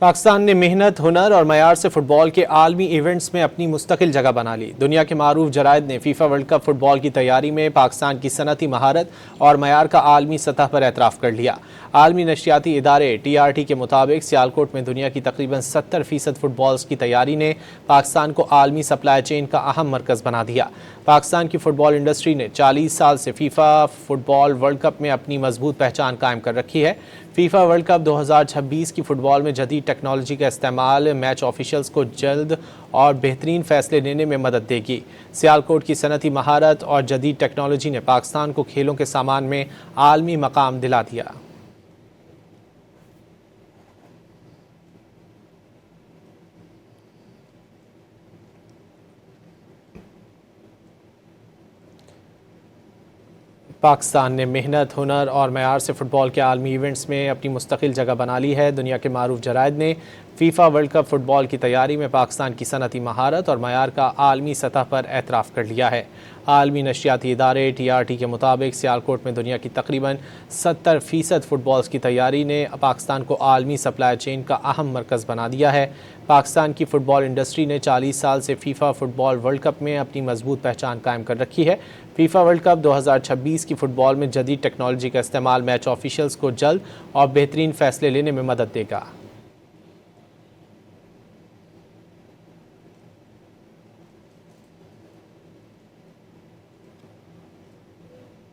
پاکستان نے محنت، ہنر اور معیار سے فٹ بال کے عالمی ایونٹس میں اپنی مستقل جگہ بنا لی۔ دنیا کے معروف جرائد نے فیفا ورلڈ کپ فٹ بال کی تیاری میں پاکستان کی صنعتی مہارت اور معیار کا عالمی سطح پر اعتراف کر لیا۔ عالمی نشریاتی ادارے TRT کے مطابق سیالکوٹ میں دنیا کی تقریباً 70% فٹ بالز کی تیاری نے پاکستان کو عالمی سپلائی چین کا اہم مرکز بنا دیا۔ پاکستان کی فٹ بال انڈسٹری نے 40 سال سے فیفا فٹ بال ورلڈ کپ میں اپنی مضبوط پہچان قائم کر رکھی ہے۔ فیفا ورلڈ کپ 2026 کی فٹ بال میں جدید ٹیکنالوجی کا استعمال میچ آفیشلز کو جلد اور بہترین فیصلے لینے میں مدد دے گی۔ سیالکوٹ کی صنعتی مہارت اور جدید ٹیکنالوجی نے پاکستان کو کھیلوں کے سامان میں عالمی مقام دلا دیا۔ پاکستان نے محنت، ہنر اور معیار سے فٹ بال کے عالمی ایونٹس میں اپنی مستقل جگہ بنا لی ہے۔ دنیا کے معروف جرائد نے فیفا ورلڈ کپ فٹ بال کی تیاری میں پاکستان کی صنعتی مہارت اور معیار کا عالمی سطح پر اعتراف کر لیا ہے۔ عالمی نشریاتی ادارے TRT کے مطابق سیالکوٹ میں دنیا کی تقریباً 70% فٹ بالز کی تیاری نے پاکستان کو عالمی سپلائی چین کا اہم مرکز بنا دیا ہے۔ پاکستان کی فٹ بال انڈسٹری نے 40 سال سے فیفا فٹ بال ورلڈ کپ میں اپنی مضبوط پہچان قائم کر رکھی ہے۔ فیفا ورلڈ کپ 2026 کی فٹ بال میں جدید ٹیکنالوجی کا استعمال میچ آفیشلز کو جلد اور بہترین فیصلے لینے میں مدد دے گا۔